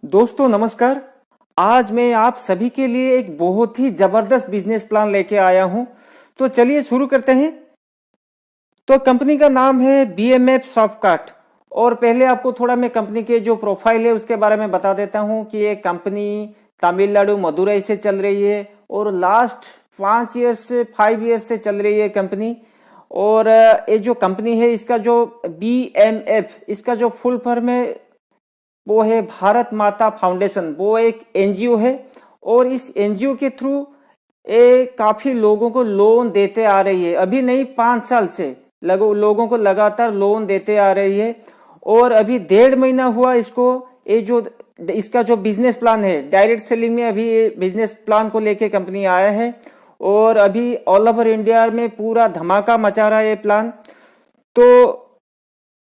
दोस्तों नमस्कार। आज मैं आप सभी के लिए एक बहुत ही जबरदस्त बिजनेस प्लान लेके आया हूं। तो चलिए शुरू करते हैं। तो कंपनी का नाम है BMF सॉफ्टकार्ट। और पहले आपको थोड़ा मैं कंपनी के जो प्रोफाइल है उसके बारे में बता देता हूं कि ये कंपनी तमिलनाडु मदुरई से चल रही है और लास्ट 5 ईयर्स से चल रही है कंपनी। और ये जो कंपनी है इसका जो BMF इसका जो फुल फॉर्म है वो है भारत माता फाउंडेशन। वो एक NGO है और इस NGO के थ्रू ये काफी लोगों को लोन देते आ रही है। अभी नहीं, 5 साल से लोगों को लगातार लोन देते आ रही है। और अभी 1.5 महीना हुआ इसको। ये जो इसका जो बिजनेस प्लान है डायरेक्ट सेलिंग में, अभी ये बिजनेस प्लान को लेके कंपनी आया है और अभी ऑल ओवर इंडिया में पूरा धमाका मचा रहा है ये प्लान। तो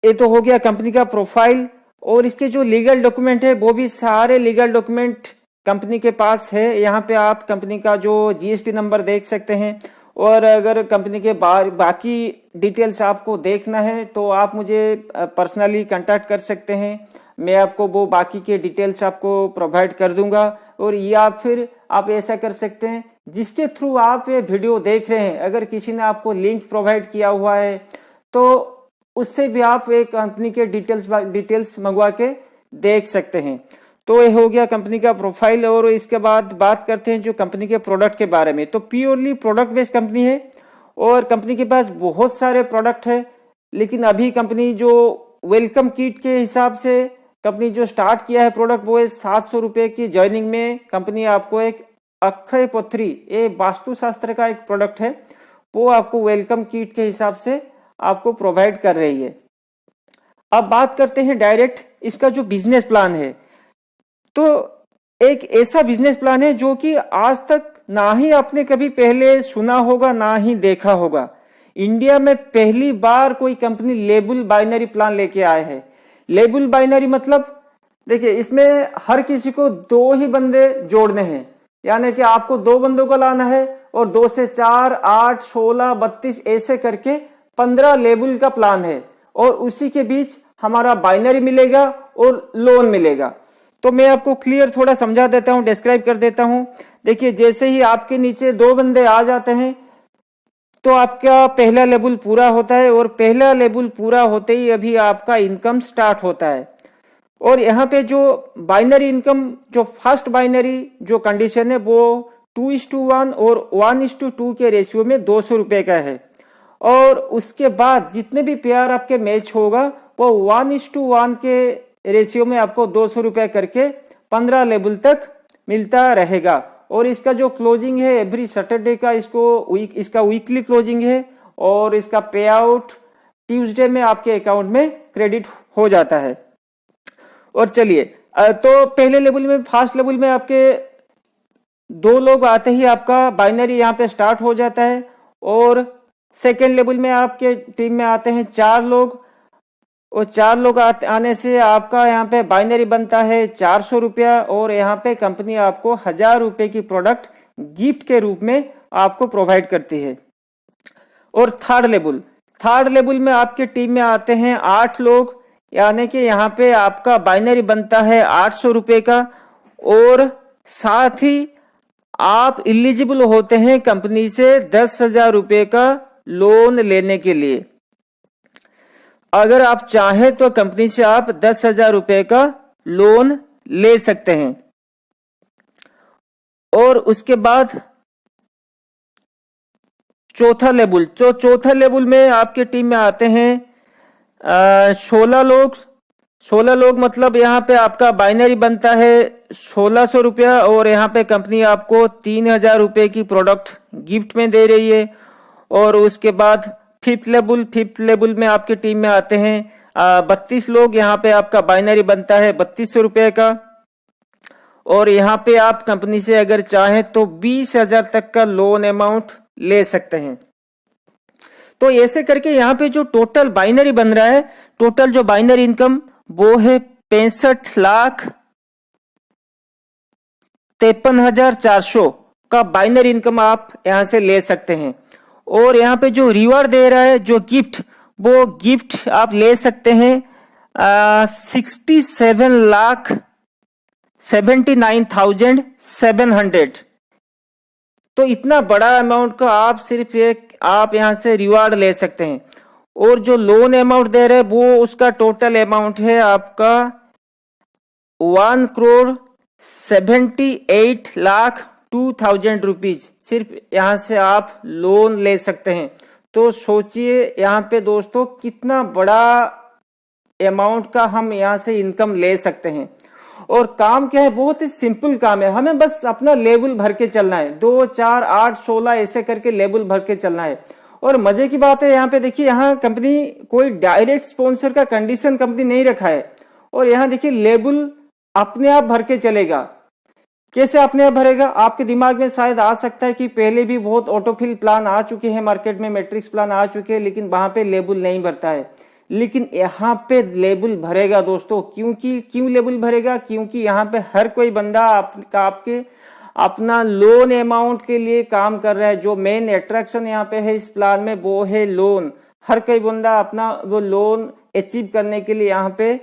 ये तो हो गया कंपनी का प्रोफाइल। और इसके जो लीगल डॉक्यूमेंट है वो भी सारे लीगल डॉक्यूमेंट कंपनी के पास है। यहाँ पे आप कंपनी का जो GST नंबर देख सकते हैं। और अगर कंपनी के बाकी डिटेल्स आपको देखना है तो आप मुझे पर्सनली कांटेक्ट कर सकते हैं। मैं आपको वो बाकी के डिटेल्स आपको प्रोवाइड कर दूंगा। और या फिर आप ऐसा कर सकते हैं, जिसके थ्रू आप ये वीडियो देख रहे हैं, अगर किसी ने आपको लिंक प्रोवाइड किया हुआ है तो उससे भी आप एक कंपनी के डिटेल्स मंगवा के देख सकते हैं। तो ये हो गया कंपनी का प्रोफाइल। और इसके बाद बात करते हैं जो कंपनी के प्रोडक्ट के बारे में। तो प्योरली प्रोडक्ट बेस्ड कंपनी है और कंपनी के पास बहुत सारे प्रोडक्ट है। लेकिन अभी कंपनी जो वेलकम किट के हिसाब से कंपनी जो स्टार्ट किया है प्रोडक्ट, वो है 700 रुपए की ज्वाइनिंग में कंपनी आपको एक अक्षय पत्री, ये वास्तुशास्त्र का एक प्रोडक्ट है, वो आपको वेलकम किट के हिसाब से आपको प्रोवाइड कर रही है। अब बात करते हैं डायरेक्ट इसका जो बिजनेस प्लान है। तो एक ऐसा बिजनेस प्लान है जो कि आज तक ना ही आपने कभी पहले सुना होगा ना ही देखा होगा। इंडिया में पहली बार कोई कंपनी लेबल बाइनरी प्लान लेके आए है। लेबल बाइनरी मतलब देखिए, इसमें हर किसी को 2 ही बंदे जोड़ने हैं, यानी कि आपको 2 बंदों को लाना है और 2 से 4, 8, 16, 32 ऐसे करके 15 लेबल का प्लान है। और उसी के बीच हमारा बाइनरी मिलेगा और लोन मिलेगा। तो मैं आपको क्लियर थोड़ा समझा देता हूं, डिस्क्राइब कर देता हूं। देखिए, जैसे ही आपके नीचे 2 बंदे आ जाते हैं तो आपका पहला लेबल पूरा होता है और पहला लेबल पूरा होते ही अभी आपका इनकम स्टार्ट होता है। और यहाँ पे जो बाइनरी इनकम, जो फर्स्ट बाइनरी जो कंडीशन है वो 2:1 और 1:2 के रेशियो में 200 रुपए का है। और उसके बाद जितने भी पेयर आपके मैच होगा वो 1:1 के रेशियो में आपको 200 रुपए करके 15 लेवल तक मिलता रहेगा। और इसका जो क्लोजिंग है एवरी सैटरडे का, इसका वीकली क्लोजिंग है और इसका पे आउट ट्यूसडे में आपके अकाउंट में क्रेडिट हो जाता है। और चलिए, तो पहले लेवल में, फर्स्ट लेवल में आपके 2 लोग आते ही आपका बाइनरी यहाँ पे स्टार्ट हो जाता है। और सेकेंड लेवल में आपके टीम में आते हैं 4 लोग और 4 लोग आने से आपका यहाँ पे बाइनरी बनता है 400 रुपया। और यहाँ पे कंपनी आपको 1000 रुपए की प्रोडक्ट गिफ्ट के रूप में आपको प्रोवाइड करती है। और थर्ड लेवल में आपके टीम में आते हैं 8 लोग, यानी कि यहाँ पे आपका बाइनरी बनता है 800 रुपए का। और साथ ही आप एलिजिबल होते हैं कंपनी से 10,000 रुपए का लोन लेने के लिए। अगर आप चाहें तो कंपनी से आप 10,000 रुपए का लोन ले सकते हैं। और उसके बाद चौथा लेवल में आपके टीम में आते हैं 16 लोग। 16 लोग मतलब यहाँ पे आपका बाइनरी बनता है 1600 रुपया और यहाँ पे कंपनी आपको 3,000 रुपए की प्रोडक्ट गिफ्ट में दे रही है। और उसके बाद फिफ्थ लेवल में आपकी टीम में आते हैं 32 लोग। यहाँ पे आपका बाइनरी बनता है 3200 रुपए का। और यहाँ पे आप कंपनी से अगर चाहें तो 20,000 तक का लोन अमाउंट ले सकते हैं। तो ऐसे करके यहाँ पे जो टोटल बाइनरी बन रहा है, टोटल जो बाइनरी इनकम वो है 65,53,400 का बाइनरी इनकम आप यहाँ से ले सकते हैं। और यहाँ पे जो रिवार्ड दे रहा है, जो गिफ्ट, वो गिफ्ट आप ले सकते हैं 67 लाख 79,700। तो इतना बड़ा अमाउंट का आप सिर्फ आप यहां से रिवार्ड ले सकते हैं। और जो लोन अमाउंट दे रहे हैं वो उसका टोटल अमाउंट है आपका 1,78,02,000 रुपीज। सिर्फ यहां से आप लोन ले सकते हैं। तो सोचिए यहाँ पे दोस्तों कितना बड़ा अमाउंट का हम यहाँ से इनकम ले सकते हैं। और काम क्या है, बहुत ही सिंपल काम है। हमें बस अपना लेबल भर के चलना है, 2, 4, 8, 16 ऐसे करके लेबल भर के चलना है। और मजे की बात है यहाँ पे देखिए, यहाँ कंपनी कोई डायरेक्ट स्पॉन्सर का कंडीशन कंपनी नहीं रखा है। और यहाँ देखिए लेबल अपने आप भर के चलेगा। कैसे अपने आप भरेगा? आपके दिमाग में शायद आ सकता है कि पहले भी बहुत ऑटोफिल प्लान आ चुके हैं मार्केट में, मैट्रिक्स प्लान आ चुके हैं, लेकिन वहां पे लेबल नहीं भरता है। लेकिन यहाँ पे लेबल भरेगा दोस्तों। क्यों लेबल भरेगा? क्योंकि यहाँ पे हर कोई बंदा आपके अपना लोन अमाउंट के लिए काम कर रहा है। जो मेन अट्रैक्शन यहाँ पे है इस प्लान में वो है लोन। हर कोई बंदा अपना वो लोन अचीव करने के लिए यहाँ पे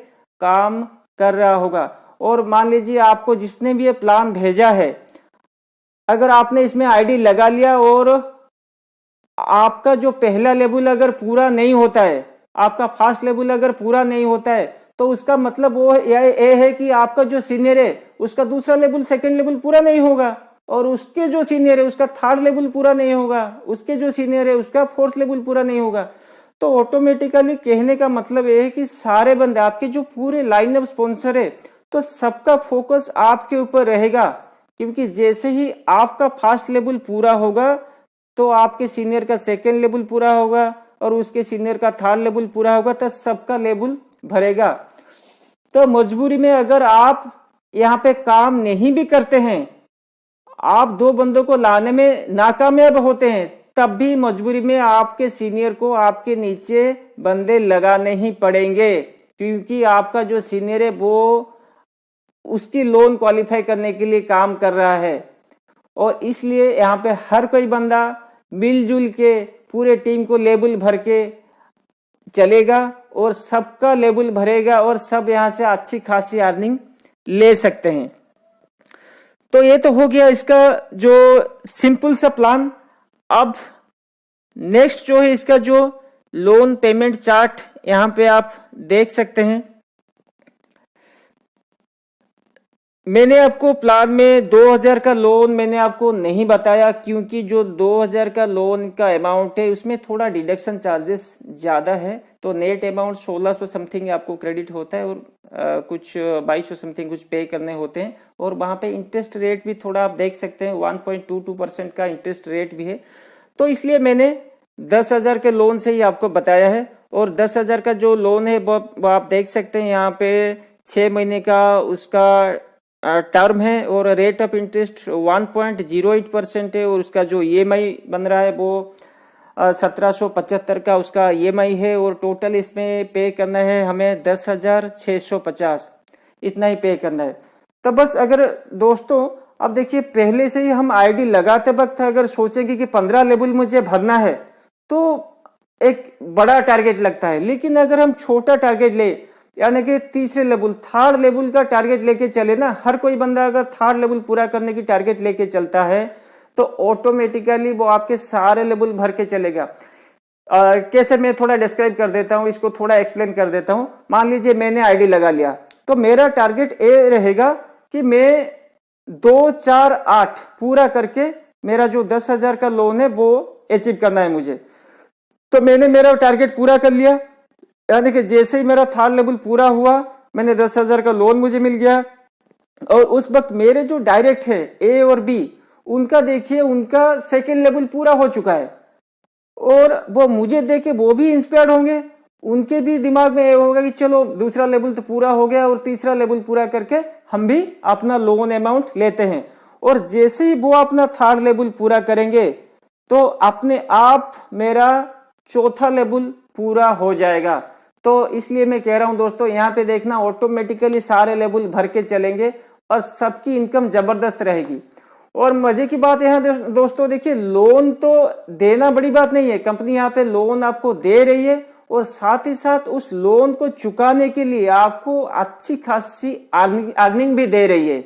काम कर रहा होगा। और मान लीजिए आपको जिसने भी ये प्लान भेजा है, अगर आपने इसमें आईडी लगा लिया और आपका जो पहला लेवल अगर पूरा नहीं होता है, आपका फर्स्ट लेवल अगर पूरा नहीं होता है, तो उसका मतलब वो ये है कि आपका जो सीनियर है उसका दूसरा लेवल, सेकंड लेवल पूरा नहीं होगा। और उसके जो सीनियर है उसका थर्ड लेवल पूरा नहीं होगा। उसके जो सीनियर है उसका फोर्थ लेवल पूरा नहीं होगा। तो ऑटोमेटिकली कहने का मतलब ये है कि सारे बंदे आपके जो पूरे लाइन ऑफ स्पॉन्सर है, तो सबका फोकस आपके ऊपर रहेगा। क्योंकि जैसे ही आपका फर्स्ट लेवल पूरा होगा तो आपके सीनियर का सेकंड लेवल पूरा होगा और उसके सीनियर का थर्ड लेवल पूरा होगा, तो सबका लेवल भरेगा। तो मजबूरी में अगर आप यहाँ पे काम नहीं भी करते हैं, आप 2 बंदों को लाने में नाकामयाब होते हैं, तब भी मजबूरी में आपके सीनियर को आपके नीचे बंदे लगाने ही पड़ेंगे। क्योंकि आपका जो सीनियर है वो उसकी लोन क्वालिफाई करने के लिए काम कर रहा है। और इसलिए यहाँ पे हर कोई बंदा मिलजुल के पूरे टीम को लेबल भर के चलेगा और सबका लेबल भरेगा और सब यहाँ से अच्छी खासी अर्निंग ले सकते हैं। तो ये तो हो गया इसका जो सिंपल सा प्लान। अब नेक्स्ट जो है इसका जो लोन पेमेंट चार्ट यहाँ पे आप देख सकते हैं। मैंने आपको प्लान में 2000 का लोन मैंने आपको नहीं बताया, क्योंकि जो 2000 का लोन का अमाउंट है उसमें थोड़ा डिडक्शन चार्जेस ज्यादा है। तो नेट अमाउंट 1600 समथिंग आपको क्रेडिट होता है और कुछ 2200 समथिंग कुछ पे करने होते हैं। और वहां पे इंटरेस्ट रेट भी थोड़ा आप देख सकते हैं, 1.22% का इंटरेस्ट रेट भी है। तो इसलिए मैंने 10,000 के लोन से ही आपको बताया है। और 10,000 का जो लोन है वो आप देख सकते हैं यहाँ पे 6 महीने का उसका टर्म है और रेट ऑफ इंटरेस्ट 1.08% है। और उसका जो ईएमआई बन रहा है वो 1775 का उसका ईएमआई है। और टोटल इसमें पे करना है हमें 10,650, इतना ही पे करना है। तो बस अगर दोस्तों अब देखिए, पहले से ही हम आईडी लगाते वक्त अगर सोचेंगे कि 15 लेवल मुझे भरना है तो एक बड़ा टारगेट लगता है। लेकिन अगर हम छोटा टारगेट ले, यानी कि तीसरे लेवल, थर्ड लेवल का टारगेट लेके चले ना, हर कोई बंदा अगर थर्ड लेवल पूरा करने की टारगेट लेके चलता है तो ऑटोमेटिकली वो आपके सारे लेवल भर के चलेगा। कैसे, मैं थोड़ा डिस्क्राइब कर देता हूं, इसको थोड़ा एक्सप्लेन कर देता हूं। मान लीजिए मैंने आईडी लगा लिया, तो मेरा टारगेट ये रहेगा कि मैं 2, 4, 8 पूरा करके मेरा जो 10,000 का लोन है वो अचीव करना है मुझे। तो मैंने मेरा टारगेट पूरा कर लिया, यानी कि जैसे ही मेरा थर्ड लेवल पूरा हुआ, मैंने 10,000 का लोन मुझे मिल गया। और उस वक्त मेरे जो डायरेक्ट है ए और बी, उनका देखिए उनका सेकेंड लेवल पूरा हो चुका है और वो मुझे देख के वो भी इंस्पायर्ड होंगे। उनके भी दिमाग में ये होगा कि चलो दूसरा लेवल तो पूरा हो गया और तीसरा लेवल पूरा करके हम भी अपना लोन अमाउंट लेते हैं। और जैसे ही वो अपना थर्ड लेवल पूरा करेंगे तो अपने आप मेरा चौथा लेवल पूरा हो जाएगा। तो इसलिए मैं कह रहा हूं दोस्तों, यहाँ पे देखना ऑटोमेटिकली सारे लेवल भर के चलेंगे और सबकी इनकम जबरदस्त रहेगी। और मजे की बात यहाँ दोस्तों देखिए, लोन तो देना बड़ी बात नहीं है, कंपनी यहाँ पे लोन आपको दे रही है और साथ ही साथ उस लोन को चुकाने के लिए आपको अच्छी खासी अर्निंग भी दे रही है।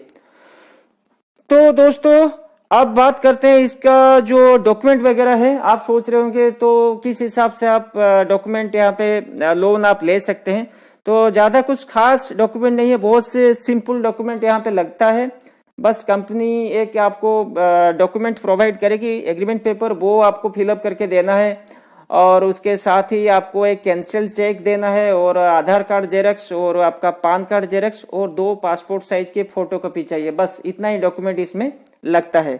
तो दोस्तों अब बात करते हैं इसका जो डॉक्यूमेंट वगैरह है। आप सोच रहे होंगे तो किस हिसाब से आप डॉक्यूमेंट यहाँ पे लोन आप ले सकते हैं। तो ज्यादा कुछ खास डॉक्यूमेंट नहीं है, बहुत से सिंपल डॉक्यूमेंट यहाँ पे लगता है। बस कंपनी एक आपको डॉक्यूमेंट प्रोवाइड करेगी, एग्रीमेंट पेपर, वो आपको फिलअप करके देना है और उसके साथ ही आपको एक कैंसिल चेक देना है और आधार कार्ड जेरक्स और आपका पान कार्ड जेरक्स और 2 पासपोर्ट साइज के फोटो कॉपी चाहिए। बस इतना ही डॉक्यूमेंट इसमें लगता है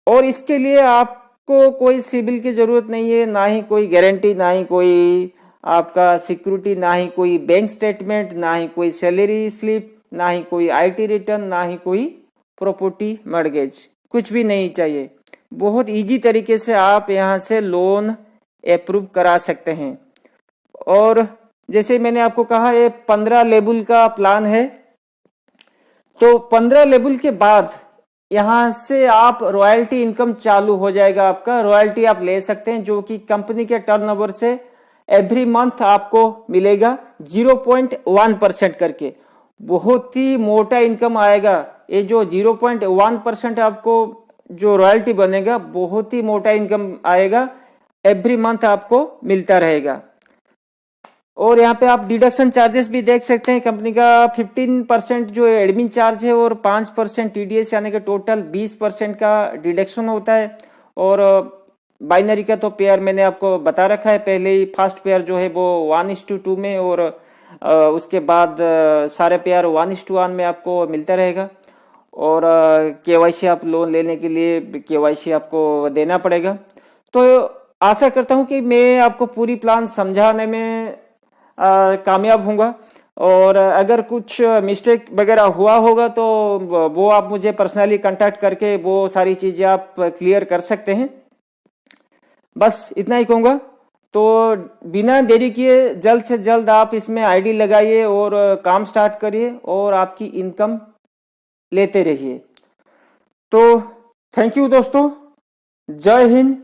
और इसके लिए आपको कोई सिबिल की जरूरत नहीं है, ना ही कोई गारंटी, ना ही कोई आपका सिक्योरिटी, ना ही कोई बैंक स्टेटमेंट, ना ही कोई सैलरी स्लिप, ना ही कोई आईटी रिटर्न, ना ही कोई प्रॉपर्टी मॉर्गेज, कुछ भी नहीं चाहिए। बहुत इजी तरीके से आप यहाँ से लोन अप्रूव करा सकते हैं। और जैसे मैंने आपको कहा ये 15 लेवल का प्लान है। तो 15 लेवल के बाद यहाँ से आप रॉयल्टी इनकम चालू हो जाएगा। आपका रॉयल्टी आप ले सकते हैं जो कि कंपनी के टर्नओवर से एवरी मंथ आपको मिलेगा 0.1% करके। बहुत ही मोटा इनकम आएगा। ये जो 0.1% आपको जो रॉयल्टी बनेगा, बहुत ही मोटा इनकम आएगा, एवरी मंथ आपको मिलता रहेगा। और यहाँ पे आप डिडक्शन चार्जेस भी देख सकते हैं। कंपनी का 15% जो एडमिन चार्ज है और 5% टीडीएस, यानी कि टोटल 20% का डिडक्शन होता है। और बाइनरी का तो पेयर मैंने आपको बता रखा है पहले ही। फर्स्ट पेयर जो है वो 1:2 में और उसके बाद सारे पेयर 1:1 में आपको मिलता रहेगा। और केवाईसी आप लोन लेने के लिए केवाईसी आपको देना पड़ेगा। तो आशा करता हूं कि मैं आपको पूरी प्लान समझाने में कामयाब होऊंगा। और अगर कुछ मिस्टेक वगैरह हुआ होगा तो वो आप मुझे पर्सनली कांटेक्ट करके वो सारी चीजें आप क्लियर कर सकते हैं। बस इतना ही कहूंगा। तो बिना देरी किए जल्द से जल्द आप इसमें आईडी लगाइए और काम स्टार्ट करिए और आपकी इनकम लेते रहिए। तो थैंक यू दोस्तों, जय हिंद।